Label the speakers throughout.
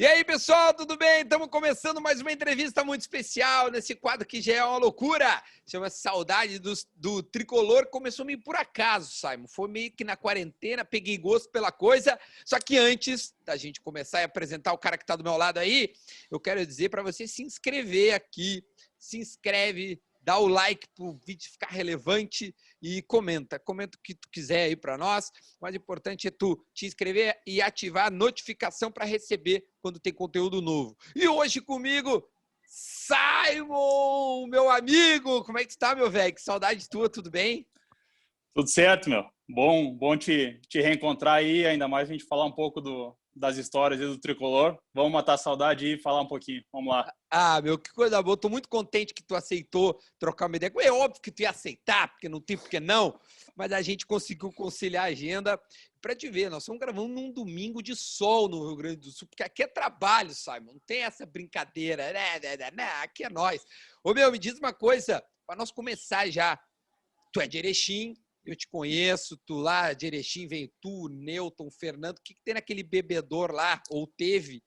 Speaker 1: E aí, pessoal, tudo bem? Estamos começando mais uma entrevista muito especial nesse quadro que já é uma loucura. Chama-se Saudade do Tricolor. Começou meio por acaso, Simon. Foi meio que na quarentena, peguei gosto pela coisa. Só que antes da gente começar a apresentar o cara que está do meu lado aí, eu quero dizer para você se inscrever aqui. Se inscreve, dá o like para o vídeo ficar relevante e comenta o que tu quiser aí para nós. O mais importante é tu te inscrever e ativar a notificação para receber quando tem conteúdo novo. E hoje comigo, Simon, meu amigo. Como é que tu tá, meu velho? Que saudade tua, tudo bem?
Speaker 2: Tudo certo, meu. Bom te reencontrar aí, ainda mais a gente falar um pouco das histórias aí do Tricolor. Vamos matar a saudade e falar um pouquinho. Vamos lá.
Speaker 1: Ah, meu, que coisa boa. Tô muito contente que tu aceitou trocar uma ideia. É óbvio que tu ia aceitar, porque não tem por que não, mas a gente conseguiu conciliar a agenda. Para te ver, nós estamos gravando num domingo de sol no Rio Grande do Sul, porque aqui é trabalho, Simon. Não tem essa brincadeira. Aqui é nós. Ô, meu, me diz uma coisa, para nós começar já. Tu é de Erechim, eu te conheço, tu lá de Erechim, veio tu, Newton, Fernando. O que tem naquele bebedor lá, ou teve?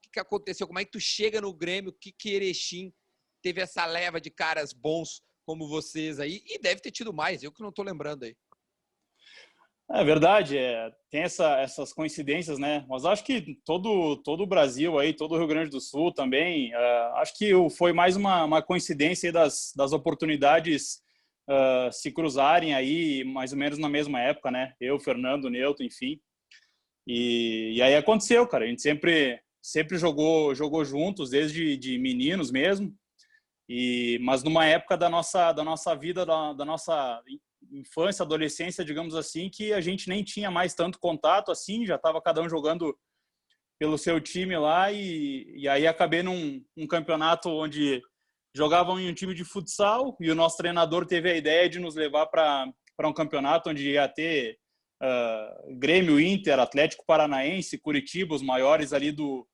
Speaker 1: O que aconteceu? Como é que tu chega no Grêmio? O que Erechim teve essa leva de caras bons como vocês aí? E deve ter tido mais, eu que não tô lembrando aí.
Speaker 2: É verdade, tem essas coincidências, né? Mas acho que todo o Brasil aí, todo o Rio Grande do Sul também, acho que foi mais uma coincidência aí das oportunidades se cruzarem aí mais ou menos na mesma época, né? Eu, Fernando, Newton, enfim. E aí aconteceu, cara. A gente sempre jogou juntos, desde de meninos mesmo. Mas numa época da nossa vida, da nossa infância, adolescência, digamos assim, que a gente nem tinha mais tanto contato assim, já estava cada um jogando pelo seu time lá e aí acabei num campeonato onde jogavam em um time de futsal e o nosso treinador teve a ideia de nos levar para um campeonato onde ia ter Grêmio, Inter, Atlético Paranaense, Curitiba, os maiores ali do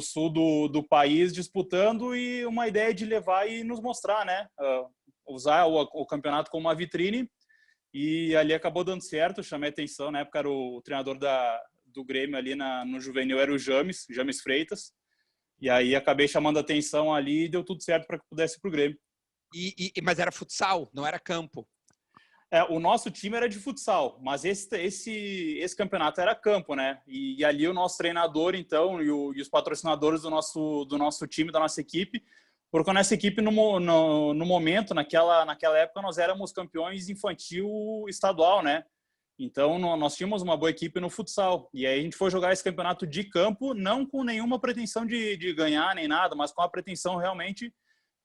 Speaker 2: sul do país disputando e uma ideia de levar e nos mostrar, né? Usar o campeonato como uma vitrine e ali acabou dando certo, chamei atenção, na época era o treinador do Grêmio ali no juvenil, era o James Freitas, e aí acabei chamando atenção ali e deu tudo certo para que pudesse ir pro Grêmio.
Speaker 1: Mas era futsal, não era campo?
Speaker 2: O nosso time era de futsal, mas esse campeonato era campo, né? E ali o nosso treinador, então, e os patrocinadores do nosso time, da nossa equipe, porque a nossa equipe, no momento, naquela época, nós éramos campeões infantil estadual, né? Então, nós tínhamos uma boa equipe no futsal. E aí a gente foi jogar esse campeonato de campo, não com nenhuma pretensão de ganhar nem nada, mas com a pretensão realmente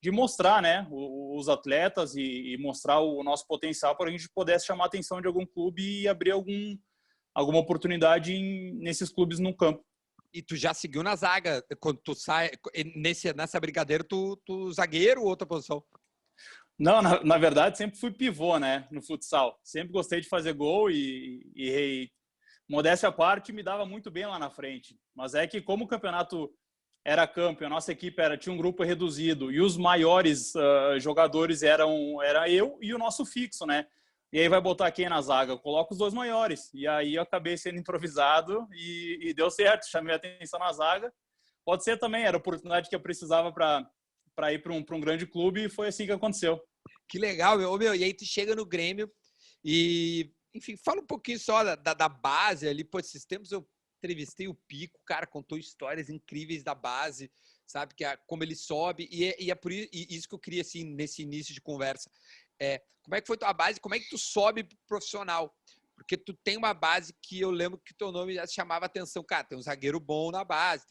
Speaker 2: de mostrar, né, os atletas e mostrar o nosso potencial para a gente pudesse chamar a atenção de algum clube e abrir alguma oportunidade nesses clubes no campo.
Speaker 1: E tu já seguiu na zaga, quando tu sai, nessa brincadeira, tu zagueiro ou outra posição?
Speaker 2: Não, na verdade, sempre fui pivô, né, no futsal. Sempre gostei de fazer gol e modéstia à parte, me dava muito bem lá na frente. Mas é que como o campeonato era campo, a nossa equipe tinha um grupo reduzido e os maiores jogadores era eu e o nosso fixo, né? E aí vai botar quem na zaga? Eu coloco os dois maiores. E aí eu acabei sendo improvisado e deu certo, chamei a atenção na zaga. Pode ser também, era a oportunidade que eu precisava para ir para um grande clube e foi assim que aconteceu.
Speaker 1: Que legal, meu. E aí tu chega no Grêmio e, enfim, fala um pouquinho só da base ali. Pô, esses tempos eu entrevistei o Pico, o cara contou histórias incríveis da base, sabe? Como ele sobe. E é por isso que eu queria, assim, nesse início de conversa. Como é que foi tua base? Como é que tu sobe pro profissional? Porque tu tem uma base que eu lembro que teu nome já chamava atenção. Cara, tem um zagueiro bom na base,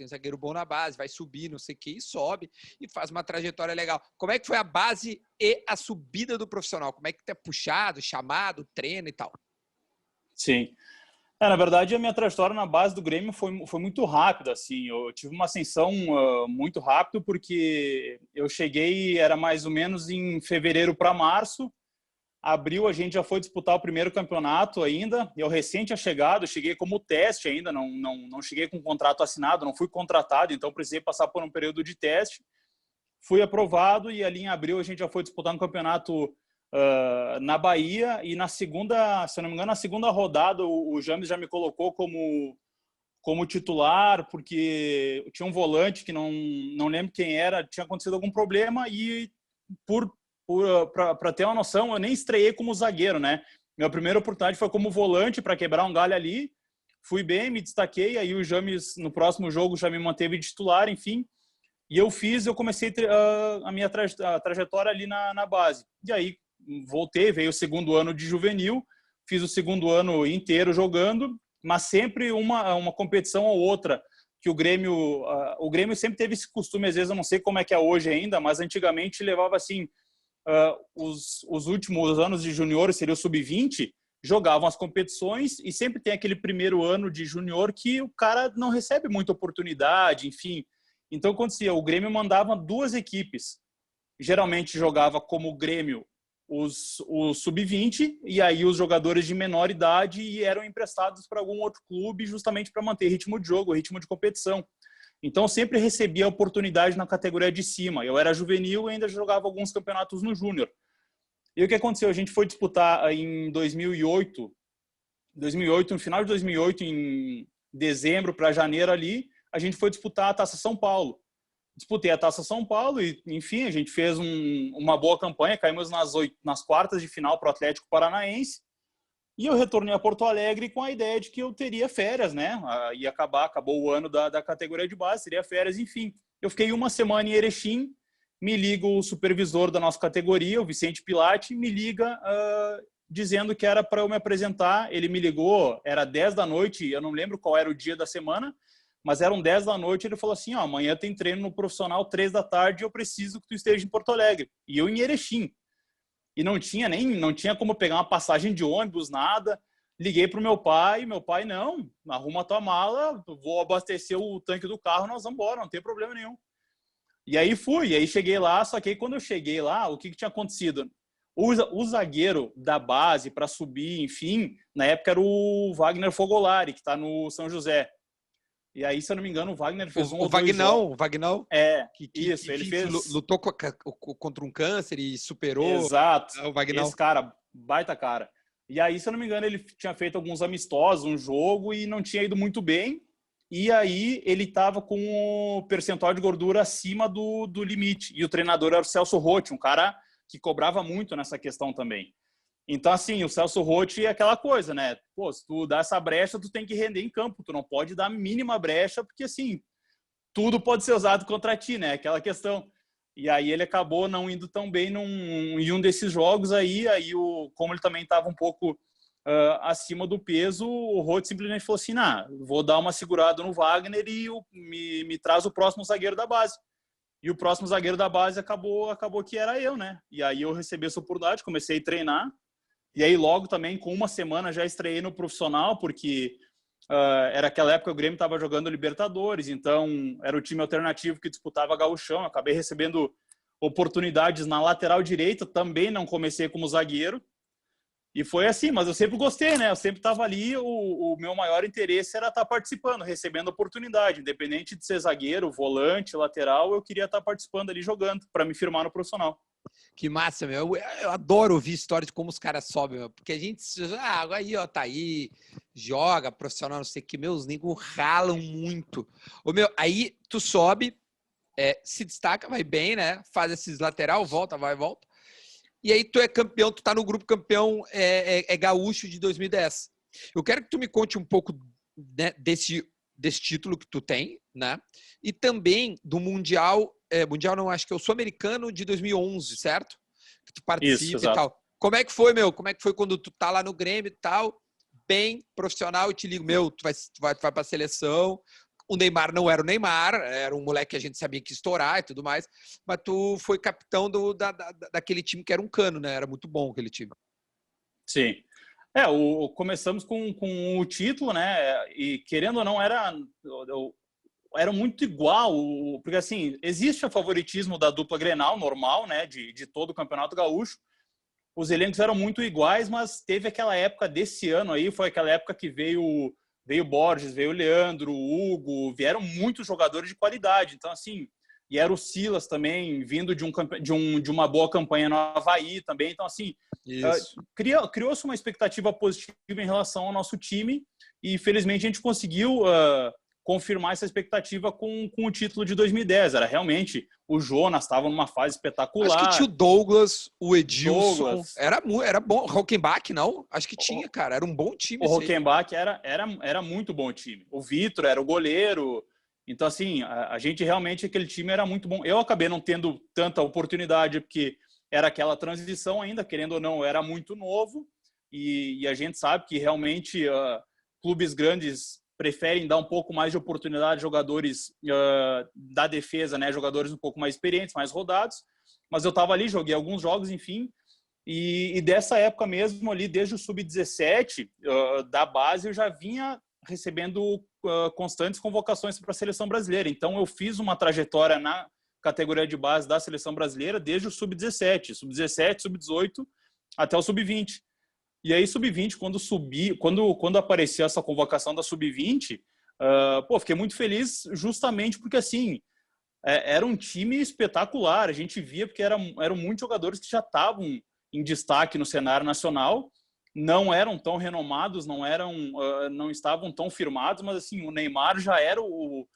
Speaker 1: vai subir, não sei o que, e sobe e faz uma trajetória legal. Como é que foi a base e a subida do profissional? Como é que tu é puxado, chamado, treina e tal?
Speaker 2: Sim. Na verdade, a minha trajetória na base do Grêmio foi muito rápida, assim. Eu tive uma ascensão muito rápido porque eu cheguei, era mais ou menos em fevereiro para março. Abril a gente já foi disputar o primeiro campeonato ainda. Eu recém tinha chegado, cheguei como teste ainda, não cheguei com contrato assinado, não fui contratado, então precisei passar por um período de teste. Fui aprovado e ali em abril a gente já foi disputar um campeonato na Bahia e na segunda, se eu não me engano, na segunda rodada o James já me colocou como titular, porque tinha um volante que não lembro quem era, tinha acontecido algum problema e para ter uma noção, eu nem estreiei como zagueiro, né? Minha primeira oportunidade foi como volante para quebrar um galho ali. Fui bem, me destaquei, aí o James no próximo jogo já me manteve de titular, enfim. E eu comecei a minha trajetória ali na base. E aí voltei, veio o segundo ano de juvenil, fiz o segundo ano inteiro jogando, mas sempre uma competição ou outra, que o Grêmio sempre teve esse costume, às vezes eu não sei como é que é hoje ainda, mas antigamente levava assim, os últimos anos de junior, seria o sub-20, jogavam as competições e sempre tem aquele primeiro ano de junior que o cara não recebe muita oportunidade, enfim. Então, acontecia, o Grêmio mandava 2 equipes. Geralmente jogava como Grêmio os sub-20 e aí os jogadores de menor idade eram emprestados para algum outro clube justamente para manter ritmo de jogo, ritmo de competição. Então, eu sempre recebia oportunidade na categoria de cima. Eu era juvenil e ainda jogava alguns campeonatos no júnior. E o que aconteceu? A gente foi disputar em 2008, no final de 2008, em dezembro para janeiro ali, a gente foi disputar a Taça São Paulo. Disputei a Taça São Paulo e, enfim, a gente fez uma boa campanha, caímos nas quartas de final para o Atlético Paranaense. E eu retornei a Porto Alegre com a ideia de que eu teria férias, né? Acabou o ano da categoria de base, teria férias, enfim. Eu fiquei uma semana em Erechim, me liga o supervisor da nossa categoria, o Vicente Pilati, me liga dizendo que era para eu me apresentar. Ele me ligou, era 10 da noite, eu não lembro qual era o dia da semana, mas eram 10 da noite, ele falou assim, amanhã tem treino no profissional 3 da tarde, eu preciso que tu esteja em Porto Alegre. E eu em Erechim. E não tinha como pegar uma passagem de ônibus, nada. Liguei pro meu pai, não, arruma a tua mala, vou abastecer o tanque do carro, nós vamos embora, não tem problema nenhum. E aí fui, aí cheguei lá, só que aí quando eu cheguei lá, o que tinha acontecido? O zagueiro da base para subir, enfim, na época era o Wagner Fogolari, que está no São José. E aí, se eu não me engano, o Wagner fez
Speaker 1: o Vagnão,
Speaker 2: isso, ele fez...
Speaker 1: lutou contra um câncer e superou.
Speaker 2: Exato,
Speaker 1: O Vagnão.
Speaker 2: esse cara, baita cara. E aí, se eu não me engano, ele tinha feito alguns amistosos, um jogo, e não tinha ido muito bem. E aí, ele estava com o percentual de gordura acima do limite. E o treinador era o Celso Rotti, um cara que cobrava muito nessa questão também. Então, assim, o Celso Rotti é aquela coisa, né? Pô, se tu dá essa brecha, tu tem que render em campo. Tu não pode dar a mínima brecha, porque, assim, tudo pode ser usado contra ti, né? Aquela questão. E aí ele acabou não indo tão bem em um desses jogos aí. Como ele também estava um pouco acima do peso, o Rotti simplesmente falou assim, vou dar uma segurada no Wagner e me traz o próximo zagueiro da base. E o próximo zagueiro da base acabou que era eu, né? E aí eu recebi essa oportunidade, comecei a treinar. E aí logo também, com uma semana, já estreiei no profissional, porque era aquela época que o Grêmio estava jogando Libertadores, então era o time alternativo que disputava Gauchão. Acabei recebendo oportunidades na lateral direita, também não comecei como zagueiro. E foi assim, mas eu sempre gostei, né? Eu sempre estava ali, o meu maior interesse era estar participando, recebendo oportunidade. Independente de ser zagueiro, volante, lateral, eu queria estar participando ali, jogando, para me firmar no profissional.
Speaker 1: Que massa, meu. Eu adoro ouvir histórias de como os caras sobem, meu. Porque a gente... aí, ó, tá aí, joga, profissional, não sei o que. Meus negros ralam muito. Aí tu sobe, se destaca, vai bem, né? Faz esses lateral, volta, vai, volta. E aí tu é campeão, tu tá no grupo campeão gaúcho de 2010. Eu quero que tu me conte um pouco, né, desse título que tu tem, né? E também do Mundial não, acho que é o Sul-Americano de 2011, certo? Que tu participa. Isso, e tal. Como é que foi, meu? Como é que foi quando tu tá lá no Grêmio e tal, bem profissional, e te ligo, tu vai pra seleção. O Neymar não era o Neymar, era um moleque que a gente sabia que ia estourar e tudo mais, mas tu foi capitão daquele time que era um cano, né? Era muito bom aquele time.
Speaker 2: Sim. Começamos com o título, né? E querendo ou não, era muito igual, porque assim, existe o favoritismo da dupla Grenal normal, né, de todo o Campeonato Gaúcho. Os elencos eram muito iguais, mas teve aquela época desse ano aí, foi aquela época que veio Borges, veio o Leandro, o Hugo, vieram muitos jogadores de qualidade. Então, assim, e era o Silas também, vindo de uma boa campanha no Avaí também. Então, assim, criou-se uma expectativa positiva em relação ao nosso time e, felizmente, a gente conseguiu confirmar essa expectativa com o título de 2010. Era realmente, o Jonas estava numa fase espetacular.
Speaker 1: Acho que tinha o Douglas, o Edilson.
Speaker 2: Douglas.
Speaker 1: Era bom. Rockenbach, não? Acho que tinha, cara. Era um bom time.
Speaker 2: O Rockenbach era muito bom time. O Vitor era o goleiro. Então, assim, a gente realmente, aquele time era muito bom. Eu acabei não tendo tanta oportunidade, porque era aquela transição ainda, querendo ou não, era muito novo. E a gente sabe que realmente clubes grandes preferem dar um pouco mais de oportunidade a jogadores da defesa, né? Jogadores um pouco mais experientes, mais rodados. Mas eu estava ali, joguei alguns jogos, enfim. E dessa época mesmo ali, desde o Sub-17, da base, eu já vinha recebendo constantes convocações para a seleção brasileira. Então, eu fiz uma trajetória na categoria de base da seleção brasileira desde o Sub-17, Sub-18 até o Sub-20. E aí, Sub-20, quando apareceu essa convocação da Sub-20, fiquei muito feliz justamente porque, assim, era um time espetacular. A gente via porque eram muitos jogadores que já estavam em destaque no cenário nacional, não eram tão renomados, não estavam tão firmados, mas, assim, o Neymar já era o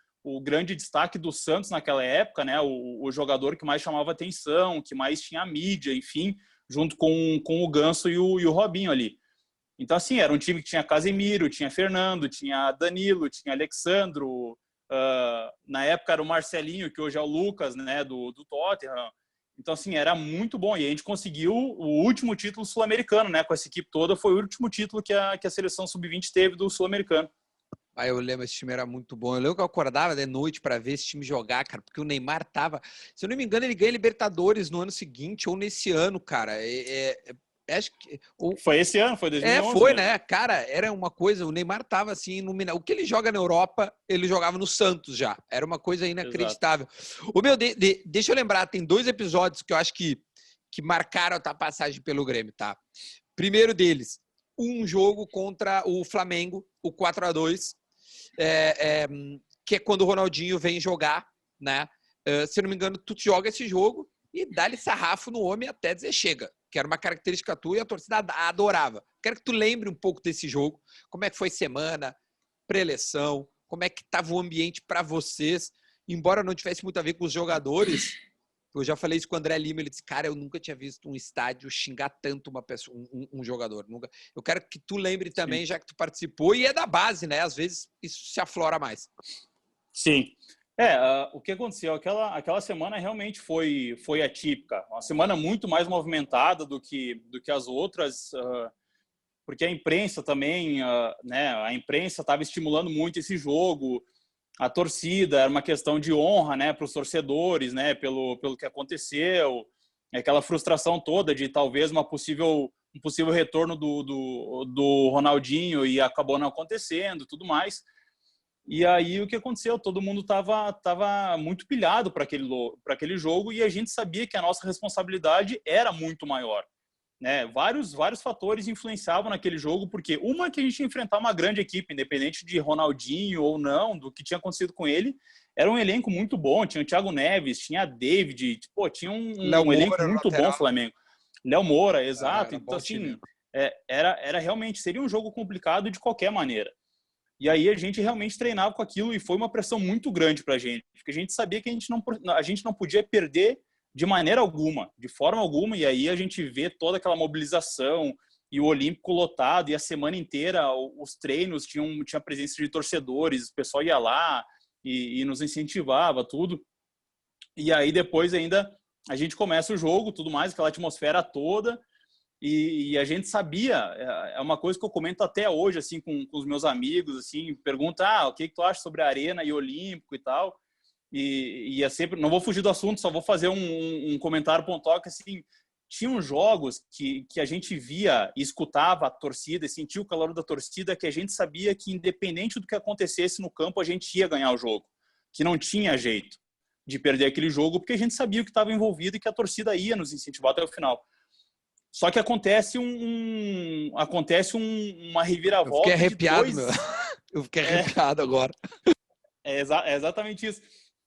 Speaker 2: grande destaque do Santos naquela época, né? O jogador que mais chamava atenção, que mais tinha mídia, enfim, junto com o Ganso e o Robinho ali. Então, assim, era um time que tinha Casemiro, tinha Fernando, tinha Danilo, tinha Alexandro, na época era o Marcelinho, que hoje é o Lucas, né, do Tottenham. Então, assim, era muito bom. E a gente conseguiu o último título sul-americano, né, com essa equipe toda. Foi o último título que a seleção sub-20 teve do sul-americano.
Speaker 1: Eu lembro, esse time era muito bom. Eu lembro que eu acordava de noite para ver esse time jogar, cara, porque o Neymar tava... Se eu não me engano, ele ganha Libertadores no ano seguinte ou nesse ano, cara. Acho que...
Speaker 2: Foi esse ano, foi 2011.
Speaker 1: Foi, né? Cara, era uma coisa... O Neymar tava assim... O que ele joga na Europa, ele jogava no Santos já. Era uma coisa inacreditável. Deixa eu lembrar, tem 2 episódios que eu acho que marcaram a tua passagem pelo Grêmio, tá? Primeiro deles, um jogo contra o Flamengo, o 4-2, que é quando o Ronaldinho vem jogar, né? Se eu não me engano, tu joga esse jogo e dá-lhe sarrafo no homem até dizer chega, que era uma característica tua e a torcida adorava. Quero que tu lembre um pouco desse jogo, como é que foi semana, pré-eleição, como é que estava o ambiente para vocês, embora não tivesse muito a ver com os jogadores. Eu já falei isso com o André Lima, ele disse, cara, eu nunca tinha visto um estádio xingar tanto uma pessoa, um jogador. Nunca. Eu quero que tu lembre também, sim, já que tu participou, e é da base, né? Às vezes isso se aflora mais.
Speaker 2: Sim. O que aconteceu? Aquela semana realmente foi atípica. Uma semana muito mais movimentada do que as outras, porque a imprensa também, né? A imprensa estava estimulando muito esse jogo. A torcida, era uma questão de honra, né, para os torcedores, né, pelo que aconteceu, aquela frustração toda de talvez um possível retorno do Ronaldinho e acabou não acontecendo, tudo mais. E aí o que aconteceu? Todo mundo tava muito pilhado para aquele jogo e a gente sabia que a nossa responsabilidade era muito maior. Né? Vários fatores influenciavam naquele jogo, porque uma que a gente ia enfrentar uma grande equipe, independente de Ronaldinho ou não, do que tinha acontecido com ele, era um elenco muito bom, tinha o Thiago Neves, tinha a David, tinha um elenco muito bom o Flamengo. Léo Moura, exato. Então, assim, era realmente, seria um jogo complicado de qualquer maneira. E aí a gente realmente treinava com aquilo e foi uma pressão muito grande pra gente, porque a gente sabia que a gente não podia perder de maneira alguma, de forma alguma, e aí a gente vê toda aquela mobilização e o Olímpico lotado, e a semana inteira os treinos tinha presença de torcedores, o pessoal ia lá e nos incentivava, tudo. E aí depois ainda a gente começa o jogo, tudo mais, aquela atmosfera toda, e a gente sabia, é uma coisa que eu comento até hoje, assim, com os meus amigos, assim, pergunta, o que tu acha sobre a Arena e Olímpico e tal, e é sempre, não vou fugir do assunto, só vou fazer um comentário pontual que, assim, tinham jogos que a gente via e escutava a torcida e sentia o calor da torcida, que a gente sabia que independente do que acontecesse no campo, a gente ia ganhar o jogo, que não tinha jeito de perder aquele jogo, porque a gente sabia o que estava envolvido e que a torcida ia nos incentivar até o final. Só que acontece uma reviravolta.
Speaker 1: Eu fiquei arrepiado, meu. Eu fiquei arrepiado agora.
Speaker 2: É exatamente isso.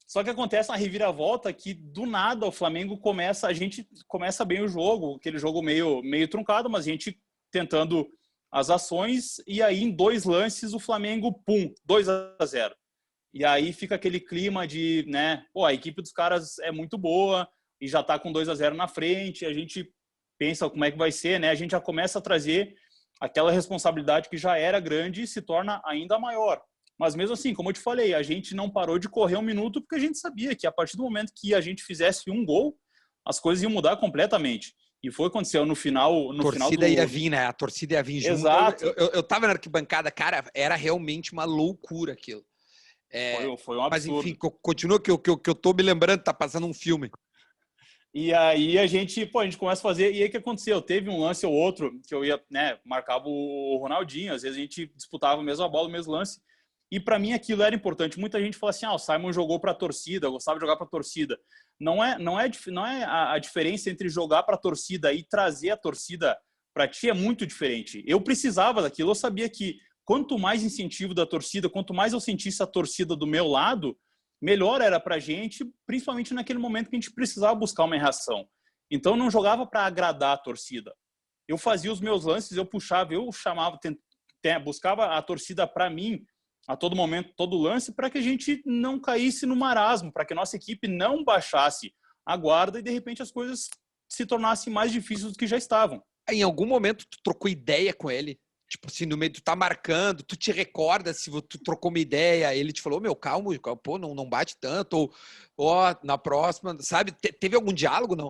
Speaker 2: Só que acontece uma reviravolta que, do nada, o Flamengo a gente começa bem o jogo, aquele jogo meio truncado, mas a gente tentando as ações, e aí em 2 lances o Flamengo, 2-0. E aí fica aquele clima de, né, pô, a equipe dos caras é muito boa e já tá com 2-0 na frente, a gente pensa como é que vai ser, né? A gente já começa a trazer aquela responsabilidade que já era grande e se torna ainda maior. Mas mesmo assim, como eu te falei, a gente não parou de correr um minuto porque a gente sabia que a partir do momento que a gente fizesse um gol, as coisas iam mudar completamente. E foi o que aconteceu no final,
Speaker 1: A torcida ia vir, né? A torcida ia vir junto.
Speaker 2: Exato.
Speaker 1: Eu tava na arquibancada, cara, era realmente uma loucura aquilo.
Speaker 2: Foi um absurdo.
Speaker 1: Mas enfim, continua que eu tô me lembrando, tá passando um filme.
Speaker 2: E aí a gente começa a fazer. E aí o que aconteceu? Teve um lance ou outro que eu ia, né, marcava o Ronaldinho, às vezes a gente disputava a mesma bola, o mesmo lance. E para mim aquilo era importante. Muita gente fala assim: o Simon jogou para a torcida, gostava de jogar para a torcida. Não é a diferença entre jogar para a torcida e trazer a torcida para ti é muito diferente. Eu precisava daquilo, eu sabia que quanto mais incentivo da torcida, quanto mais eu sentisse a torcida do meu lado, melhor era para a gente, principalmente naquele momento que a gente precisava buscar uma reação. Então eu não jogava para agradar a torcida. Eu fazia os meus lances, eu puxava, eu chamava, buscava a torcida para mim a todo momento, todo lance, para que a gente não caísse no marasmo, para que a nossa equipe não baixasse a guarda e de repente as coisas se tornassem mais difíceis do que já estavam.
Speaker 1: Em algum momento tu trocou ideia com ele? Tipo assim, no meio, tu tá marcando, tu te recorda se tu trocou uma ideia, ele te falou, meu, calma, pô, não bate tanto, ou na próxima, sabe? Teve algum diálogo, não?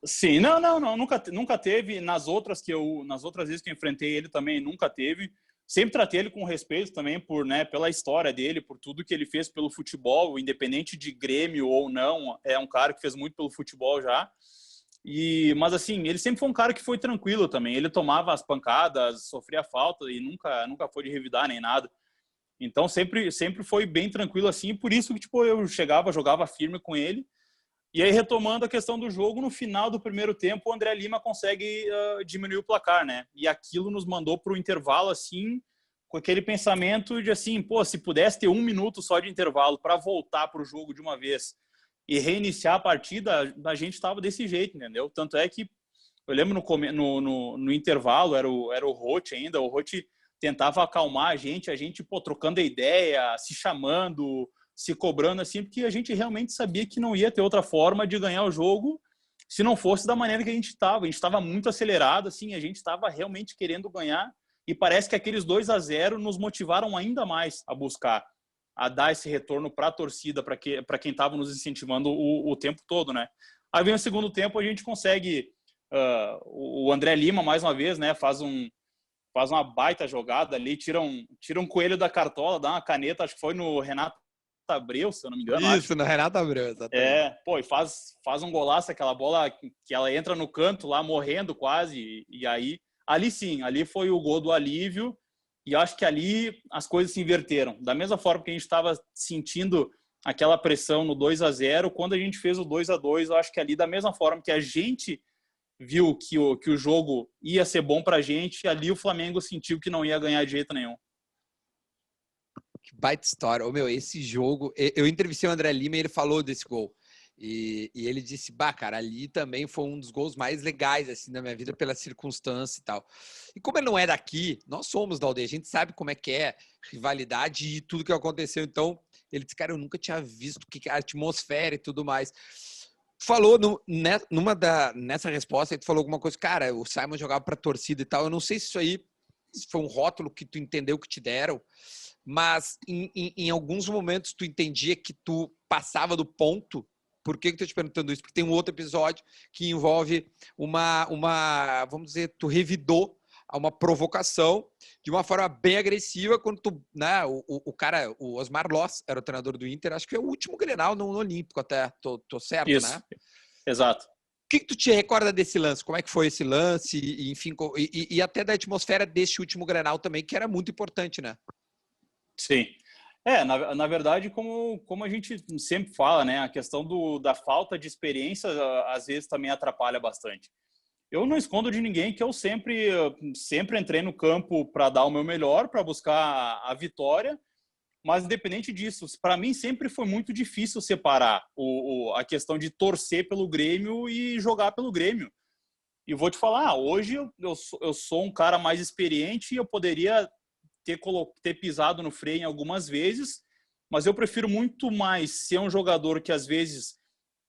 Speaker 2: Sim, não, nunca teve. Nas outras vezes que eu enfrentei ele também, nunca teve. Sempre tratei ele com respeito também pela história dele, por tudo que ele fez pelo futebol, independente de Grêmio ou não, é um cara que fez muito pelo futebol já. Mas assim, ele sempre foi um cara que foi tranquilo também. Ele tomava as pancadas, sofria falta e nunca foi de revidar nem nada. Então sempre foi bem tranquilo assim, por isso que eu chegava, jogava firme com ele. E aí, retomando a questão do jogo, no final do primeiro tempo, o André Lima consegue diminuir o placar, né? E aquilo nos mandou para o intervalo, assim, com aquele pensamento de assim, pô, se pudesse ter 1 minuto só de intervalo para voltar para o jogo de uma vez e reiniciar a partida, a gente estava desse jeito, entendeu? Tanto é que eu lembro no intervalo, era o Roth ainda, o Roth tentava acalmar a gente, trocando a ideia, se chamando, se cobrando assim, porque a gente realmente sabia que não ia ter outra forma de ganhar o jogo se não fosse da maneira que a gente estava. A gente estava muito acelerado, assim, a gente estava realmente querendo ganhar e parece que aqueles 2-0 nos motivaram ainda mais a buscar, a dar esse retorno para a torcida, para quem estava nos incentivando o tempo todo, né? Aí vem o segundo tempo, a gente consegue o André Lima, mais uma vez, né, faz uma baita jogada ali, tira um coelho da cartola, dá uma caneta, acho que foi no Renato Abreu, se eu não me engano.
Speaker 1: Isso, no Renato Abreu, exatamente.
Speaker 2: E faz um golaço, aquela bola que ela entra no canto lá, morrendo quase, e aí, ali sim, ali foi o gol do alívio, e acho que ali as coisas se inverteram. Da mesma forma que a gente estava sentindo aquela pressão no 2-0, quando a gente fez o 2-2, eu acho que ali, da mesma forma que a gente viu que o jogo ia ser bom pra gente, ali o Flamengo sentiu que não ia ganhar de jeito nenhum.
Speaker 1: Que baita história. Meu, esse jogo... Eu entrevistei o André Lima e ele falou desse gol. E ele disse, cara, ali também foi um dos gols mais legais, assim, da minha vida, pela circunstância e tal. E como ele não é daqui, nós somos da aldeia, a gente sabe como é que é rivalidade e tudo que aconteceu. Então, ele disse, cara, eu nunca tinha visto a atmosfera e tudo mais. Falou nessa resposta, tu falou alguma coisa, cara, o Simon jogava pra torcida e tal. Eu não sei se isso aí foi um rótulo que tu entendeu que te deram, mas em alguns momentos tu entendia que tu passava do ponto. Por que eu tô te perguntando isso? Porque tem um outro episódio que envolve vamos dizer, tu revidou a uma provocação de uma forma bem agressiva quando tu, né, o cara, o Osmar Loss era o treinador do Inter, acho que é o último Grenal no Olímpico até, tô certo,
Speaker 2: isso,
Speaker 1: né?
Speaker 2: Exato.
Speaker 1: O que tu te recorda desse lance? Como é que foi esse lance? E, enfim, e até da atmosfera desse último Grenal também, que era muito importante, né?
Speaker 2: Sim. Na verdade, como a gente sempre fala, né, a questão da falta de experiência às vezes também atrapalha bastante. Eu não escondo de ninguém que eu sempre entrei no campo para dar o meu melhor, para buscar a vitória, mas independente disso, para mim sempre foi muito difícil separar a questão de torcer pelo Grêmio e jogar pelo Grêmio. E vou te falar, hoje eu sou um cara mais experiente e eu poderia ter pisado no freio em algumas vezes mas eu prefiro muito mais ser um jogador que às vezes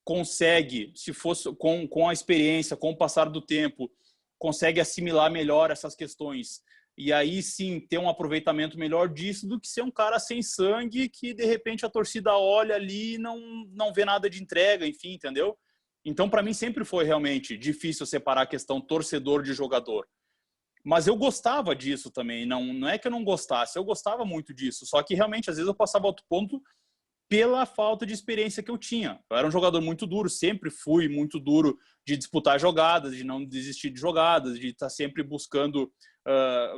Speaker 2: consegue, se fosse com a experiência, com o passar do tempo, consegue assimilar melhor essas questões e aí sim ter um aproveitamento melhor disso, do que ser um cara sem sangue que de repente a torcida olha ali e não vê nada de entrega, enfim, entendeu? Então para mim sempre foi realmente difícil separar a questão torcedor de jogador. Mas eu gostava disso também, não é que eu não gostasse, eu gostava muito disso, só que realmente às vezes eu passava outro ponto pela falta de experiência que eu tinha. Eu era um jogador muito duro, sempre fui muito duro de disputar jogadas, de não desistir de jogadas, de estar sempre buscando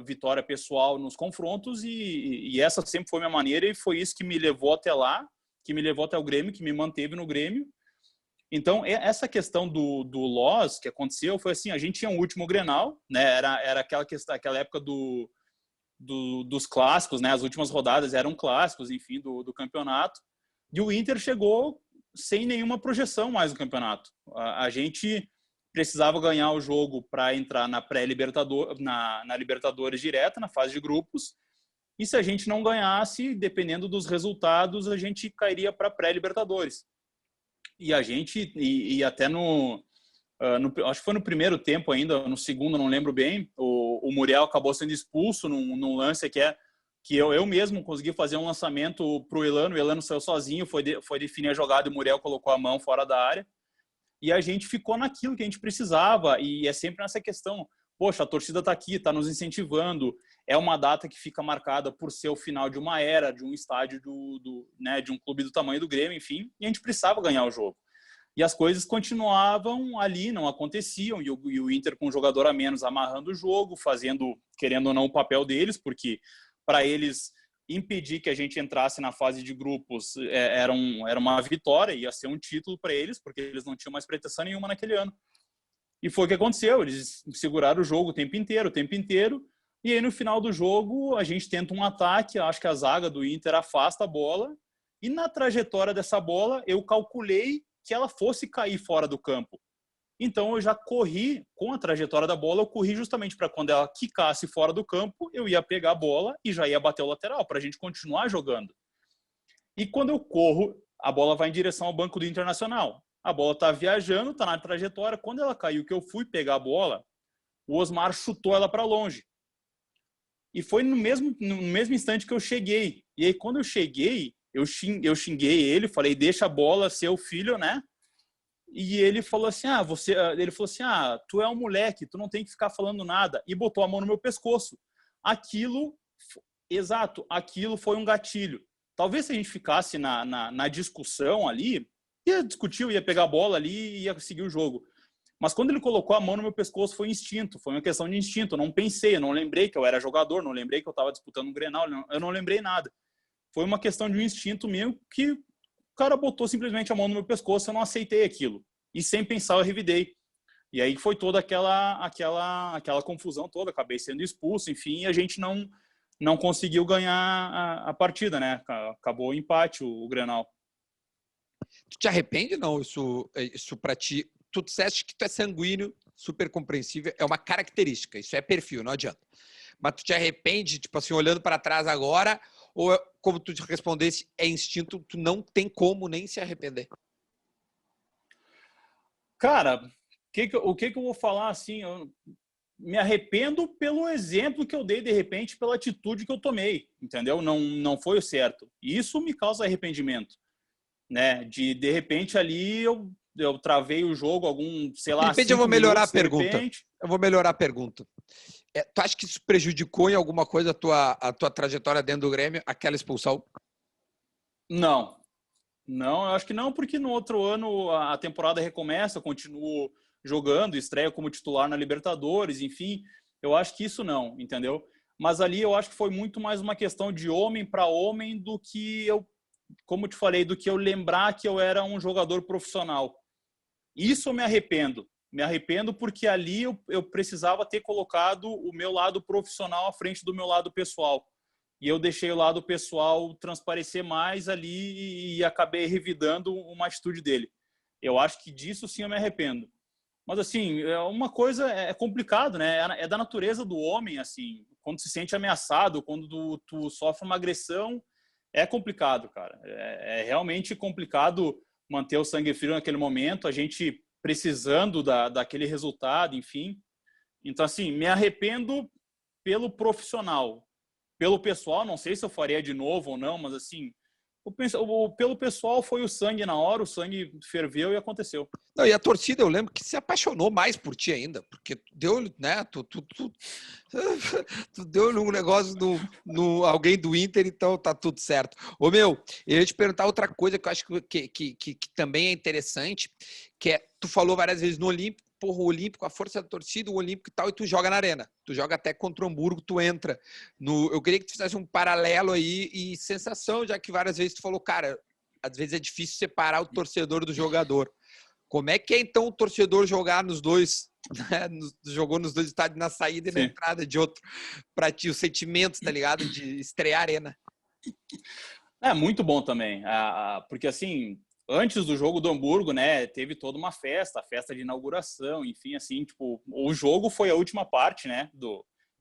Speaker 2: vitória pessoal nos confrontos, e essa sempre foi minha maneira, e foi isso que me levou até lá, que me levou até o Grêmio, que me manteve no Grêmio. Então, essa questão do loss que aconteceu foi assim, a gente tinha um último Grenal, né? Era aquela época dos clássicos, né? As últimas rodadas eram clássicos, enfim, do campeonato. E o Inter chegou sem nenhuma projeção mais no campeonato. A gente precisava ganhar o jogo para entrar na pré-Libertadores, na Libertadores direta, na fase de grupos. E se a gente não ganhasse, dependendo dos resultados, a gente cairia para a pré-Libertadores. E a gente, e até acho que foi no primeiro tempo ainda, no segundo, não lembro bem, o Muriel acabou sendo expulso num lance que eu mesmo consegui fazer um lançamento para o Elano saiu sozinho, foi definir a jogada e o Muriel colocou a mão fora da área. E a gente ficou naquilo que a gente precisava, e é sempre nessa questão, poxa, a torcida está aqui, está nos incentivando, é uma data que fica marcada por ser o final de uma era, de um estádio né, de um clube do tamanho do Grêmio, enfim, e a gente precisava ganhar o jogo. E as coisas continuavam ali, não aconteciam, e o Inter com um jogador a menos amarrando o jogo, fazendo, querendo ou não, o papel deles, porque para eles impedir que a gente entrasse na fase de grupos era uma vitória, ia ser um título para eles, porque eles não tinham mais pretensão nenhuma naquele ano. E foi o que aconteceu, eles seguraram o jogo o tempo inteiro, e aí no final do jogo a gente tenta um ataque, acho que a zaga do Inter afasta a bola, e na trajetória dessa bola eu calculei que ela fosse cair fora do campo. Então eu já corri, com a trajetória da bola, eu corri justamente para quando ela quicasse fora do campo, eu ia pegar a bola e já ia bater o lateral, para a gente continuar jogando. E quando eu corro, a bola vai em direção ao banco do Internacional. A bola está viajando, está na trajetória. Quando ela caiu, que eu fui pegar a bola, o Osmar chutou ela para longe. E foi no mesmo instante que eu cheguei. E aí quando eu cheguei, eu xinguei ele, falei, deixa a bola, seu filho, né? E ele falou assim, tu é um moleque, tu não tem que ficar falando nada. E botou a mão no meu pescoço. Aquilo foi um gatilho. Talvez se a gente ficasse na discussão ali, ia discutir, ia pegar a bola ali e ia seguir o jogo. Mas quando ele colocou a mão no meu pescoço, foi instinto, foi uma questão de instinto. Eu não pensei, eu não lembrei que eu era jogador, não lembrei que eu estava disputando um Grenal, eu não lembrei nada. Foi uma questão de um instinto meu que o cara botou simplesmente a mão no meu pescoço, eu não aceitei aquilo. E sem pensar, eu revidei. E aí foi toda aquela confusão toda, acabei sendo expulso, enfim, e a gente não conseguiu ganhar a partida, né? Acabou o empate, o Grenal.
Speaker 1: Tu te arrepende, não? Isso pra ti... Tu disseste que tu é sanguíneo, super compreensível, é uma característica, isso é perfil, não adianta. Mas tu te arrepende, tipo assim, olhando para trás agora, ou como tu te respondesse, é instinto, tu não tem como nem se arrepender?
Speaker 2: Cara, o que eu vou falar assim? Eu me arrependo pelo exemplo que eu dei, de repente, pela atitude que eu tomei, entendeu? Não foi o certo. E isso me causa arrependimento, né? De repente, ali eu travei o jogo, sei lá,
Speaker 1: de repente eu vou melhorar a pergunta.
Speaker 2: Repente...
Speaker 1: Eu vou melhorar a pergunita. Tu acha que isso prejudicou em alguma coisa a tua trajetória dentro do Grêmio, aquela expulsão?
Speaker 2: Não, eu acho que não, porque no outro ano a temporada recomeça, eu continuo jogando, estreia como titular na Libertadores, enfim, eu acho que isso não, entendeu? Mas ali eu acho que foi muito mais uma questão de homem para homem do que como te falei, do que eu lembrar que eu era um jogador profissional. Isso eu me arrependo. Me arrependo porque ali eu precisava ter colocado o meu lado profissional à frente do meu lado pessoal. E eu deixei o lado pessoal transparecer mais ali e acabei revidando uma atitude dele. Eu acho que disso sim eu me arrependo. Mas assim, uma coisa é complicado, né? É da natureza do homem, assim. Quando se sente ameaçado, quando tu sofre uma agressão, É complicado, cara. É realmente complicado manter o sangue frio naquele momento, a gente precisando daquele resultado, enfim. Então, assim, me arrependo pelo profissional. Pelo pessoal, não sei se eu faria de novo ou não, mas, assim, pelo pessoal foi o sangue na hora, o sangue ferveu e aconteceu.
Speaker 1: Não, e a torcida, eu lembro que se apaixonou mais por ti ainda, porque deu, né? Tu deu um negócio no alguém do Inter, então tá tudo certo. Ô, meu, eu ia te perguntar outra coisa que eu acho que também é interessante, que é, tu falou várias vezes no Olímpico, porra, o Olímpico, a força da torcida, o Olímpico e tal, e tu joga na arena. Tu joga até contra o Hamburgo, tu entra. Eu queria que tu fizesse um paralelo aí e sensação, já que várias vezes tu falou, cara, às vezes é difícil separar o torcedor do jogador. Como é que é, então, o torcedor jogar nos dois, né? Jogou nos dois estádios, na saída e na entrada de outro, para ti, os sentimentos, tá ligado? De estrear a arena.
Speaker 2: É muito bom também, porque assim, antes do jogo do Hamburgo, né, teve toda uma festa, a festa de inauguração, enfim, assim, tipo, o jogo foi a última parte, né,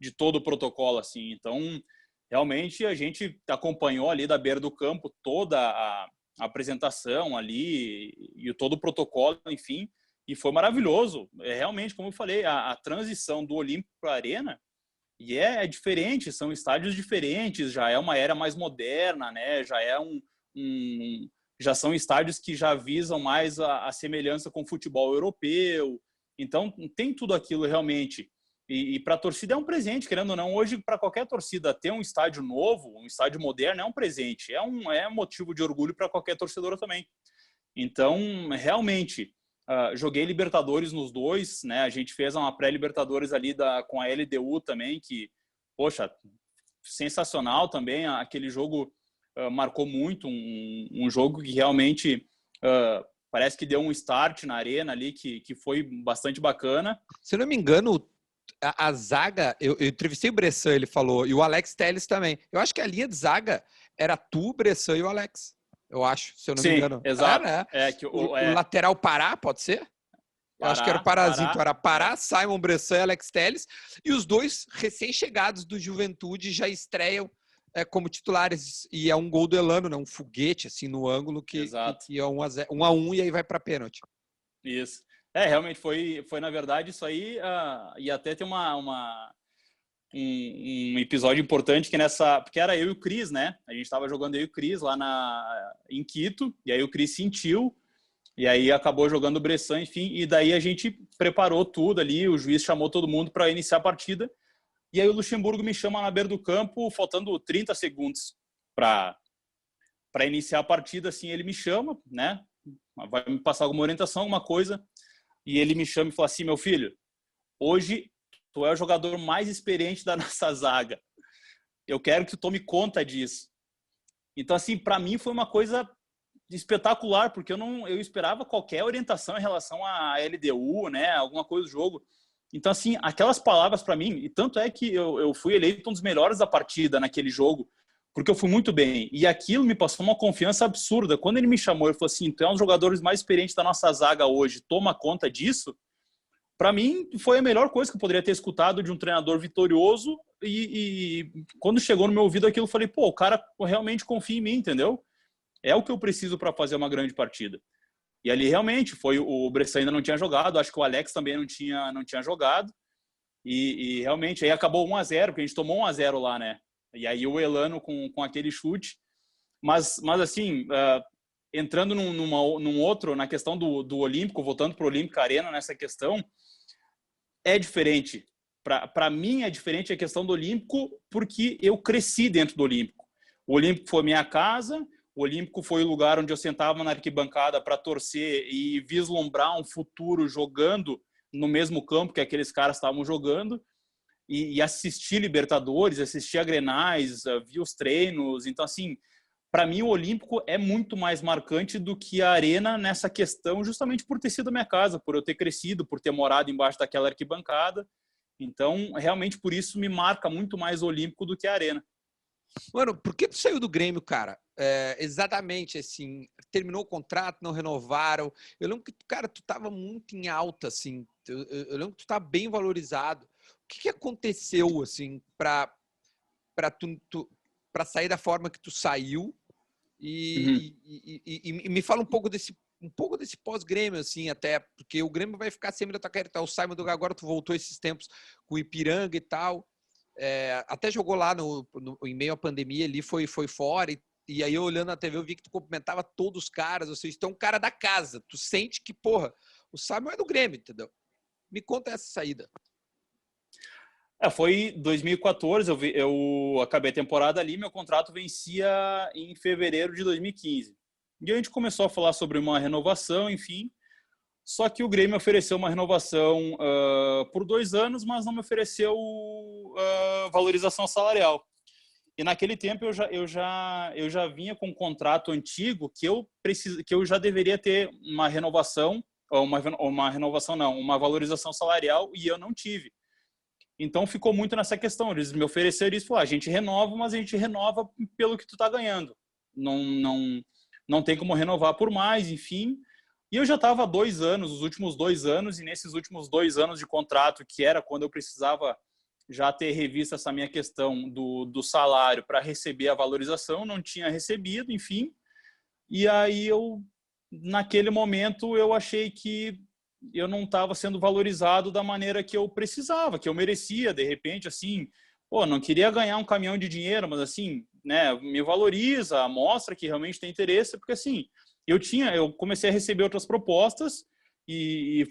Speaker 2: de todo o protocolo, assim, então, realmente a gente acompanhou ali da beira do campo toda a apresentação ali e todo o protocolo, enfim, e foi maravilhoso. Realmente, como eu falei, a transição do Olímpico para a Arena, e é diferente, são estádios diferentes, já é uma era mais moderna, né? Já são estádios que já visam mais a semelhança com o futebol europeu. Então, tem tudo aquilo realmente. E para a torcida é um presente, querendo ou não. Hoje, para qualquer torcida, ter um estádio novo, um estádio moderno, é um presente. É um motivo de orgulho para qualquer torcedor também. Então, realmente, joguei Libertadores nos dois, né? A gente fez uma pré-Libertadores ali com a LDU também, que, poxa, sensacional também. Aquele jogo marcou muito, um jogo que realmente parece que deu um start na arena ali, que foi bastante bacana.
Speaker 1: Se eu não me engano, a zaga, eu entrevistei o Bressan, ele falou, e o Alex Telles também. Eu acho que a linha de zaga era tu, o Bressan e o Alex. Eu acho, se eu não me engano.
Speaker 2: Exato.
Speaker 1: Né? O lateral Pará, pode ser? Eu acho que era o Parazinho. Então era Pará, Simon Bressan e Alex Telles. E os dois recém-chegados do Juventude já estreiam como titulares. E é um gol do Elano, né? Um foguete assim no ângulo que é 1-1 e aí vai para pênalti.
Speaker 2: Isso. Realmente foi na verdade isso aí. E até tem um episódio importante que porque era eu e o Cris, né? A gente estava jogando eu e o Cris lá em Quito, e aí o Cris sentiu, e aí acabou jogando o Bressan, enfim, e daí a gente preparou tudo ali, o juiz chamou todo mundo para iniciar a partida, e aí o Luxemburgo me chama na beira do campo, faltando 30 segundos para iniciar a partida, assim, ele me chama, né? Vai me passar alguma orientação, alguma coisa, e ele me chama e fala assim, meu filho, hoje tu é o jogador mais experiente da nossa zaga. Eu quero que tu tome conta disso. Então, assim, para mim foi uma coisa espetacular, porque eu esperava qualquer orientação em relação à LDU, né, alguma coisa do jogo. Então, assim, aquelas palavras para mim, e tanto é que eu fui eleito um dos melhores da partida naquele jogo, porque eu fui muito bem. E aquilo me passou uma confiança absurda. Quando ele me chamou, ele falou assim, tu é um dos jogadores mais experientes da nossa zaga hoje, toma conta disso. Para mim, foi a melhor coisa que eu poderia ter escutado de um treinador vitorioso e quando chegou no meu ouvido aquilo, eu falei, pô, o cara realmente confia em mim, entendeu? É o que eu preciso para fazer uma grande partida. E ali realmente o Bressan ainda não tinha jogado, acho que o Alex também não tinha jogado e realmente aí acabou 1-0, porque a gente tomou 1-0 lá, né? E aí o Elano com aquele chute, mas assim, entrando num outro, na questão do Olímpico, voltando para o Olímpico Arena nessa questão, é diferente. Para mim é diferente a questão do Olímpico porque eu cresci dentro do Olímpico. O Olímpico foi minha casa, o Olímpico foi o lugar onde eu sentava na arquibancada para torcer e vislumbrar um futuro jogando no mesmo campo que aqueles caras estavam jogando e assistir Libertadores, assistir a Grenais, ver os treinos. Então, assim, para mim o Olímpico é muito mais marcante do que a Arena nessa questão, justamente por ter sido a minha casa, por eu ter crescido, por ter morado embaixo daquela arquibancada. Então, realmente, por isso me marca muito mais o Olímpico do que a Arena.
Speaker 1: Mano, por que tu saiu do Grêmio, cara? Exatamente, assim, terminou o contrato, não renovaram. Eu lembro que, cara, tu tava muito em alta, assim. Eu lembro que tu tava bem valorizado. O que aconteceu, assim, para sair da forma que tu saiu?
Speaker 2: Uhum.
Speaker 1: E me fala um pouco desse pós-Grêmio, assim, até, porque o Grêmio vai ficar sempre na tua carreira. O Simon do agora tu voltou esses tempos com o Ipiranga e tal. Até jogou lá em meio à pandemia ali, foi fora. E aí, eu olhando na TV, eu vi que tu cumprimentava todos os caras. Ou seja, tu é um cara da casa. Tu sente que, porra, o Simon é do Grêmio, entendeu? Me conta essa saída.
Speaker 2: Foi 2014, eu acabei a temporada ali, meu contrato vencia em fevereiro de 2015. E a gente começou a falar sobre uma renovação, enfim. Só que o Grêmio ofereceu uma renovação por 2 anos, mas não me ofereceu valorização salarial. E naquele tempo eu já vinha com um contrato antigo que eu já deveria ter uma renovação, uma renovação não, uma valorização salarial, e eu não tive. Então ficou muito nessa questão. Eles me ofereceram isso, a gente renova, mas a gente renova pelo que tu tá ganhando. Não tem como renovar por mais, enfim. E eu já estava há 2 anos, os últimos 2 anos, e nesses últimos 2 anos de contrato, que era quando eu precisava já ter revisto essa minha questão do salário para receber a valorização, não tinha recebido, enfim. E aí naquele momento, eu achei que eu não estava sendo valorizado da maneira que eu precisava, que eu merecia, de repente, assim, não queria ganhar um caminhão de dinheiro, mas assim, né, me valoriza, mostra que realmente tem interesse, porque assim, eu comecei a receber outras propostas e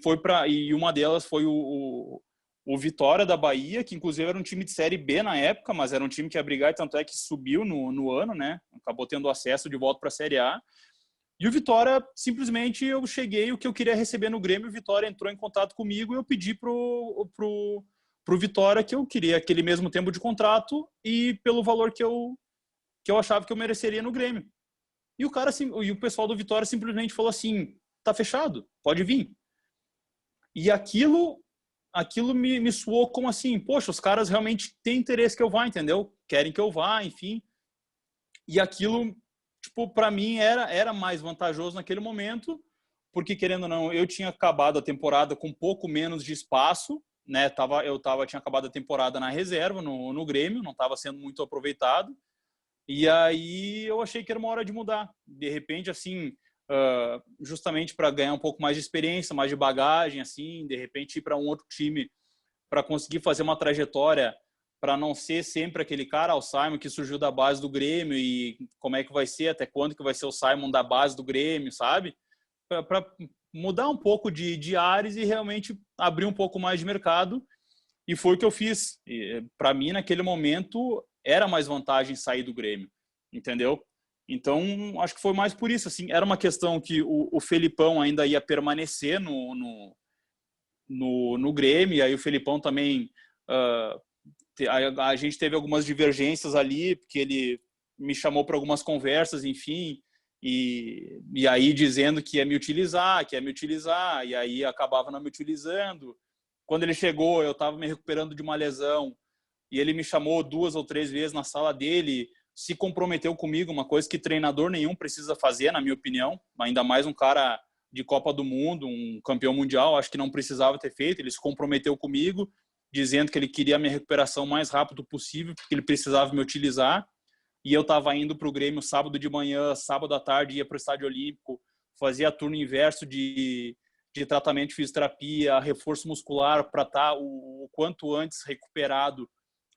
Speaker 2: uma delas foi o Vitória da Bahia, que inclusive era um time de Série B na época, mas era um time que ia brigar, e tanto é que subiu no ano, né, acabou tendo acesso de volta para a Série A. E o Vitória, simplesmente, eu cheguei, o que eu queria receber no Grêmio, o Vitória entrou em contato comigo e eu pedi pro Vitória que eu queria aquele mesmo tempo de contrato e pelo valor que eu achava que eu mereceria no Grêmio. E o pessoal do Vitória simplesmente falou assim, tá fechado, pode vir. E aquilo me soou como assim, poxa, os caras realmente têm interesse que eu vá, entendeu? Querem que eu vá, enfim. E aquilo, tipo, para mim era mais vantajoso naquele momento, porque querendo ou não, eu tinha acabado a temporada com um pouco menos de espaço, né? Tinha acabado a temporada na reserva no Grêmio, não estava sendo muito aproveitado. E aí eu achei que era uma hora de mudar. De repente, assim, justamente para ganhar um pouco mais de experiência, mais de bagagem, assim, de repente ir para um outro time para conseguir fazer uma trajetória, para não ser sempre aquele cara, o Simon, que surgiu da base do Grêmio, e como é que vai ser, até quando que vai ser o Simon da base do Grêmio, sabe? Para mudar um pouco de ares e realmente abrir um pouco mais de mercado. E foi o que eu fiz. Para mim, naquele momento, era mais vantagem sair do Grêmio, entendeu? Então, acho que foi mais por isso. Assim, era uma questão que o Felipão ainda ia permanecer no Grêmio, e aí o Felipão também... a gente teve algumas divergências ali, porque ele me chamou para algumas conversas, enfim, e aí dizendo que ia me utilizar, e aí acabava não me utilizando. Quando ele chegou, eu estava me recuperando de uma lesão, e ele me chamou 2 ou 3 vezes na sala dele, se comprometeu comigo, uma coisa que treinador nenhum precisa fazer, na minha opinião, ainda mais um cara de Copa do Mundo, um campeão mundial, acho que não precisava ter feito. Ele se comprometeu comigo, dizendo que ele queria a minha recuperação o mais rápido possível, porque ele precisava me utilizar. E eu estava indo para o Grêmio sábado de manhã, sábado à tarde ia para o Estádio Olímpico, fazia turno inverso de tratamento de fisioterapia, reforço muscular, para estar o quanto antes recuperado,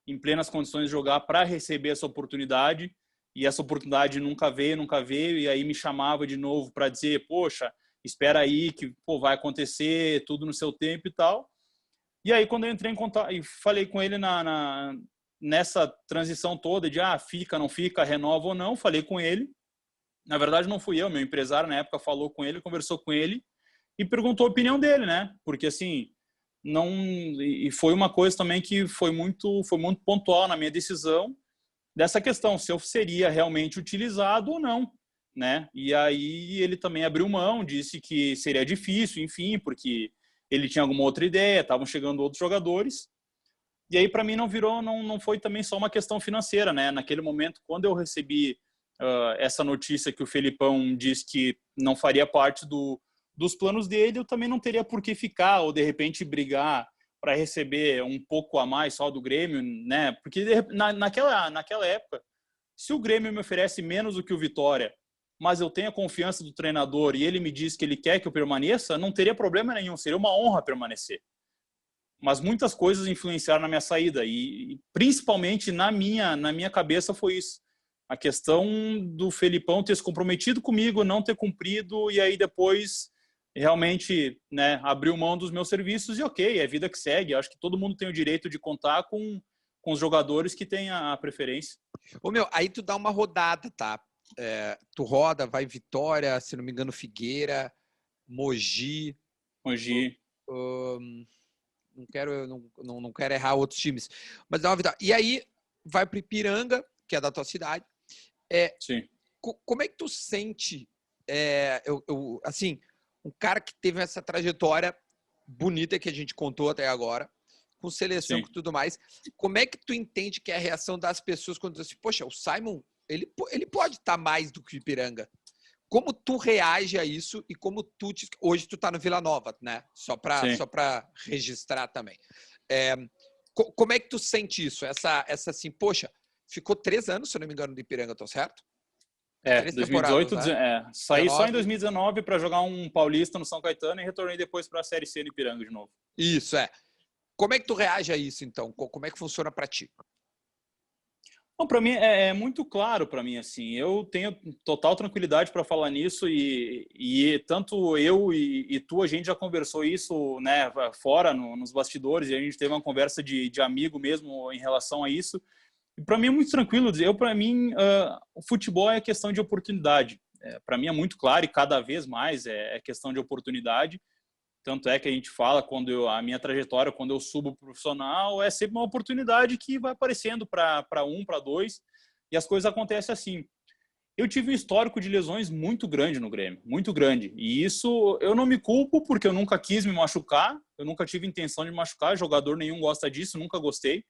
Speaker 2: em plenas condições de jogar, para receber essa oportunidade. E essa oportunidade nunca veio, e aí me chamava de novo para dizer, poxa, espera aí que vai acontecer tudo no seu tempo e tal. E aí, quando eu entrei em contato e falei com ele nessa transição toda de fica, não fica, renova ou não, falei com ele. Na verdade, não fui eu, meu empresário na época falou com ele, conversou com ele e perguntou a opinião dele, né? Porque assim, não... E foi uma coisa também que foi muito pontual na minha decisão dessa questão, se eu seria realmente utilizado ou não, né? E aí ele também abriu mão, disse que seria difícil, enfim, porque ele tinha alguma outra ideia, estavam chegando outros jogadores. E aí para mim não foi também só uma questão financeira, né? Naquele momento, quando eu recebi essa notícia que o Felipão disse que não faria parte dos planos dele, eu também não teria por que ficar ou de repente brigar para receber um pouco a mais só do Grêmio, né? Porque naquela época, se o Grêmio me oferece menos do que o Vitória mas eu tenho a confiança do treinador e ele me diz que ele quer que eu permaneça, não teria problema nenhum, seria uma honra permanecer. Mas muitas coisas influenciaram na minha saída e principalmente na minha cabeça foi isso. A questão do Felipão ter se comprometido comigo, não ter cumprido e aí depois realmente, né, abriu mão dos meus serviços e ok, é vida que segue. Acho que todo mundo tem o direito de contar com os jogadores que têm a preferência.
Speaker 1: Ô, meu, aí tu dá uma rodada, tá? Tu roda, vai Vitória, se não me engano, Figueira, Mogi.
Speaker 2: Mogi.
Speaker 1: Não quero errar outros times. Mas dá uma vitória. E aí vai para Ipiranga, que é da tua cidade.
Speaker 2: Sim.
Speaker 1: Como é que tu sente, assim, um cara que teve essa trajetória bonita que a gente contou até agora, com seleção e tudo mais, como é que tu entende que é a reação das pessoas quando dizem assim, poxa, o Simon, ele pode estar mais do que o Ipiranga. Como tu reage a isso e como hoje tu tá no Vila Nova, né? Só para registrar também. Como é que tu sente isso? Essa assim, poxa, ficou 3 anos, se eu não me engano, do Ipiranga, tô certo?
Speaker 2: 2018,
Speaker 1: né?
Speaker 2: Saí
Speaker 1: 19.
Speaker 2: só em 2019 para jogar um paulista no São Caetano e retornei depois para a Série C no Ipiranga de novo.
Speaker 1: Isso, Como é que tu reage a isso, então? Como é que funciona para ti?
Speaker 2: Para mim é muito claro para mim assim. Eu tenho total tranquilidade para falar nisso e tanto eu e tu a gente já conversou isso, né, fora nos bastidores e a gente teve uma conversa de amigo mesmo em relação a isso. E para mim é muito tranquilo. Para mim o futebol é questão de oportunidade. Para mim é muito claro e cada vez mais é questão de oportunidade. Tanto é que a gente fala, a minha trajetória, quando eu subo profissional, é sempre uma oportunidade que vai aparecendo para um, para dois, e as coisas acontecem assim. Eu tive um histórico de lesões muito grande no Grêmio, muito grande. E isso eu não me culpo, porque eu nunca quis me machucar, eu nunca tive intenção de machucar, jogador nenhum gosta disso, nunca gostei.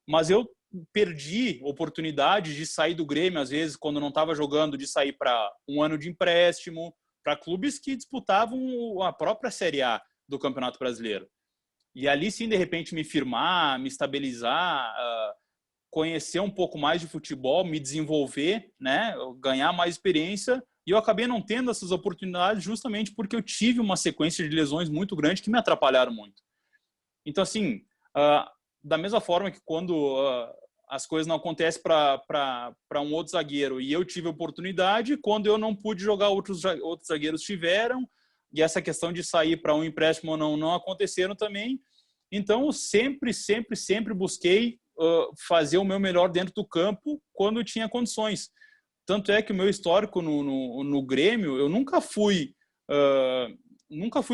Speaker 2: Mas eu perdi oportunidade de sair do Grêmio, às vezes, quando não estava jogando, de sair para um ano de empréstimo, para clubes que disputavam a própria Série A do Campeonato Brasileiro. E ali sim, de repente, me firmar, me estabilizar, conhecer um pouco mais de futebol, me desenvolver, né, ganhar mais experiência. E eu acabei não tendo essas oportunidades justamente porque eu tive uma sequência de lesões muito grande que me atrapalharam muito. Então, assim, da mesma forma que quando as coisas não acontecem para um outro zagueiro e eu tive oportunidade, quando eu não pude jogar, outros zagueiros tiveram, e essa questão de sair para um empréstimo ou não aconteceram também. Então, eu sempre busquei fazer o meu melhor dentro do campo quando tinha condições. Tanto é que o meu histórico no Grêmio, eu nunca fui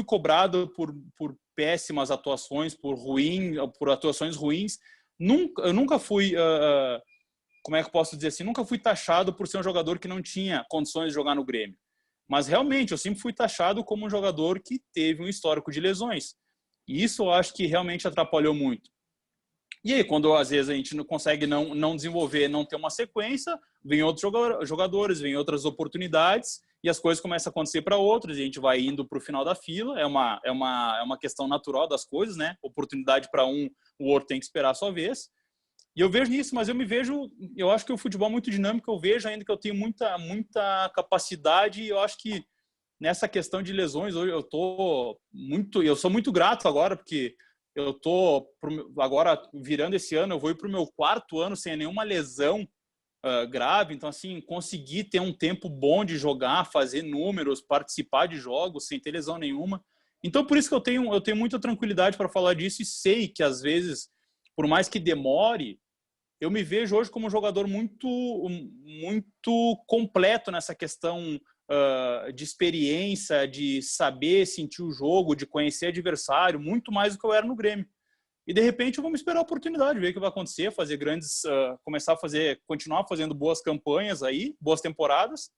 Speaker 2: cobrado por péssimas atuações, por atuações ruins. Eu nunca fui, como é que eu posso dizer assim, nunca fui taxado por ser um jogador que não tinha condições de jogar no Grêmio. Mas realmente, eu sempre fui taxado como um jogador que teve um histórico de lesões. E isso eu acho que realmente atrapalhou muito. E aí, quando às vezes a gente não consegue não desenvolver, não ter uma sequência, vem outros jogadores, vem outras oportunidades e as coisas começam a acontecer para outros e a gente vai indo para o final da fila. É uma questão natural das coisas, né? Oportunidade para um, o outro tem que esperar a sua vez. E eu vejo isso, mas eu acho que o futebol é muito dinâmico, eu vejo ainda que eu tenho muita capacidade e eu acho que nessa questão de lesões, hoje eu sou muito grato agora, porque eu tô agora virando esse ano, eu vou ir para o meu 4º ano sem nenhuma lesão grave, então assim, conseguir ter um tempo bom de jogar, fazer números, participar de jogos sem ter lesão nenhuma. Então por isso que eu tenho muita tranquilidade para falar disso e sei que às vezes, por mais que demore, eu me vejo hoje como um jogador muito completo nessa questão de experiência, de saber sentir o jogo, de conhecer adversário, muito mais do que eu era no Grêmio. E de repente eu vou me esperar a oportunidade, ver o que vai acontecer, fazer continuar fazendo boas campanhas aí, boas temporadas,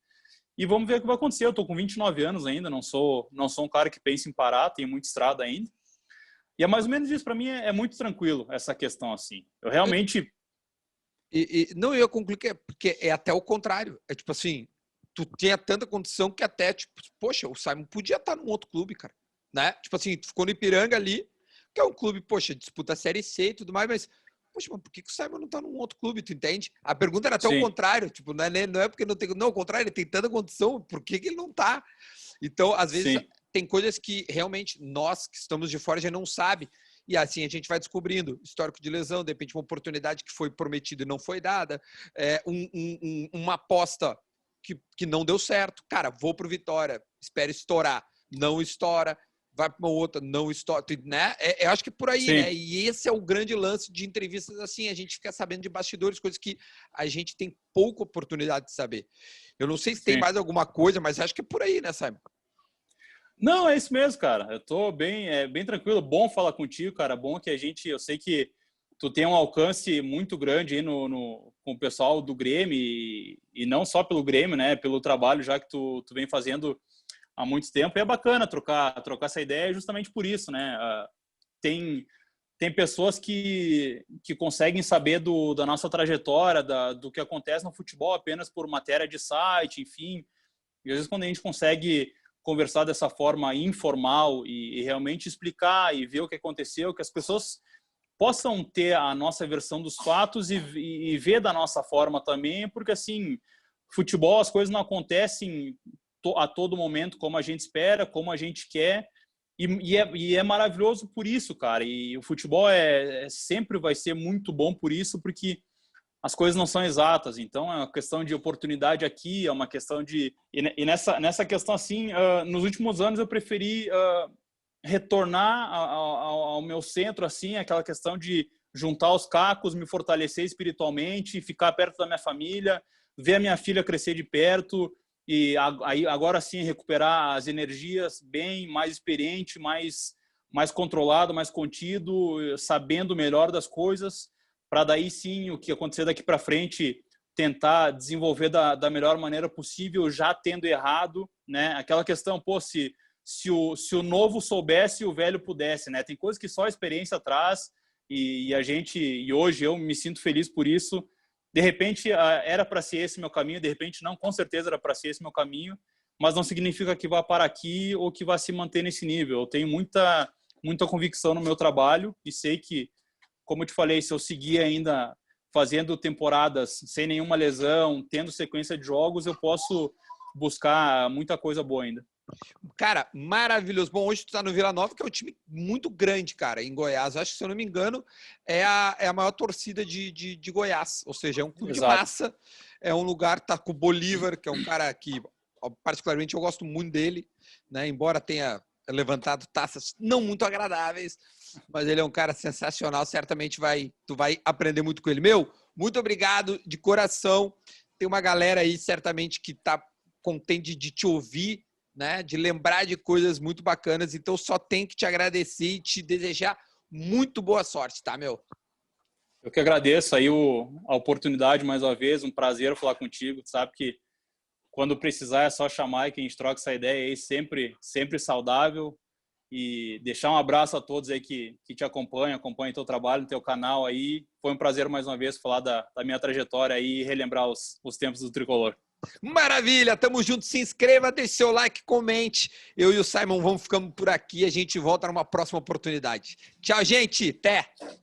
Speaker 2: e vamos ver o que vai acontecer. Eu tô com 29 anos ainda, não sou um cara que pensa em parar, tenho muita estrada ainda. E é mais ou menos isso, para mim é muito tranquilo essa questão assim. Eu realmente
Speaker 1: não, eu concluí porque é até o contrário. É tipo assim, tu tinha tanta condição que até, tipo, poxa, o Simon podia estar num outro clube, cara. Né? Tipo assim, tu ficou no Ipiranga ali, que é um clube, poxa, disputa a Série C e tudo mais, mas poxa, mas por que o Simon não tá num outro clube, tu entende? A pergunta era até o
Speaker 2: Sim.
Speaker 1: contrário, tipo, não é porque não tem, não, ao contrário, ele tem tanta condição, por que ele não tá? Então, às vezes,
Speaker 2: Sim.
Speaker 1: tem coisas que realmente nós que estamos de fora já não sabe. E assim a gente vai descobrindo histórico de lesão, de repente uma oportunidade que foi prometida e não foi dada, uma aposta que não deu certo. Cara, vou pro Vitória, espero estourar, não estoura, vai para uma outra, não estoura, né? Eu acho que é por aí,
Speaker 2: Sim.
Speaker 1: né? E esse é o grande lance de entrevistas assim, a gente fica sabendo de bastidores, coisas que a gente tem pouca oportunidade de saber. Eu não sei se tem
Speaker 2: Sim.
Speaker 1: mais alguma coisa, mas acho que é por aí, né, Simon?
Speaker 2: Não, é isso mesmo, cara. Eu tô bem tranquilo. Bom falar contigo, cara. Bom que eu sei que tu tem um alcance muito grande aí com o pessoal do Grêmio e não só pelo Grêmio, né? Pelo trabalho já que tu vem fazendo há muito tempo. E é bacana trocar essa ideia justamente por isso, né? Tem pessoas que conseguem saber da nossa trajetória, do que acontece no futebol apenas por matéria de site, enfim. E às vezes quando a gente consegue conversar dessa forma informal e realmente explicar e ver o que aconteceu, que as pessoas possam ter a nossa versão dos fatos e ver da nossa forma também, porque assim, futebol, as coisas não acontecem a todo momento como a gente espera, como a gente quer, e é maravilhoso por isso, cara. E o futebol sempre vai ser muito bom por isso, porque as coisas não são exatas, então é uma questão de oportunidade aqui, é uma questão de... E nessa questão, assim, nos últimos anos eu preferi retornar ao meu centro, assim, aquela questão de juntar os cacos, me fortalecer espiritualmente, ficar perto da minha família, ver a minha filha crescer de perto, e aí agora sim recuperar as energias bem, mais experiente, mais controlado, mais contido, sabendo melhor das coisas, para daí sim o que acontecer daqui para frente tentar desenvolver da melhor maneira possível, já tendo errado, né? Aquela questão, pô, se o novo soubesse e o velho pudesse, né? Tem coisas que só a experiência traz e hoje eu me sinto feliz por isso. De repente era para ser esse meu caminho, de repente não, com certeza era para ser esse meu caminho, mas não significa que vá parar aqui ou que vá se manter nesse nível. Eu tenho muita convicção no meu trabalho e sei que, como eu te falei, se eu seguir ainda fazendo temporadas sem nenhuma lesão, tendo sequência de jogos, eu posso buscar muita coisa boa ainda.
Speaker 1: Cara, maravilhoso. Bom, hoje tu tá no Vila Nova, que é um time muito grande, cara, em Goiás. Acho que, se eu não me engano, é a maior torcida de Goiás. Ou seja, é um clube de
Speaker 2: Exato.
Speaker 1: massa. É um lugar, tá com o Bolívar, que é um cara que, particularmente, eu gosto muito dele, né? Embora tenha levantado taças não muito agradáveis, mas ele é um cara sensacional. Certamente tu vai aprender muito com ele. Meu, muito obrigado de coração. Tem uma galera aí, certamente, que tá contente de te ouvir, né, de lembrar de coisas muito bacanas. Então, só tenho que te agradecer e te desejar muito boa sorte, tá, meu?
Speaker 2: Eu que agradeço aí a oportunidade mais uma vez, um prazer falar contigo. Tu sabe que quando precisar é só chamar e que a gente troca essa ideia aí, sempre saudável. E deixar um abraço a todos aí que te acompanham teu trabalho, no teu canal aí. Foi um prazer mais uma vez falar da minha trajetória aí e relembrar os tempos do Tricolor.
Speaker 1: Maravilha, tamo junto, se inscreva, deixe seu like, comente. Eu e o Simon vamos ficando por aqui, a gente volta numa próxima oportunidade. Tchau, gente, até!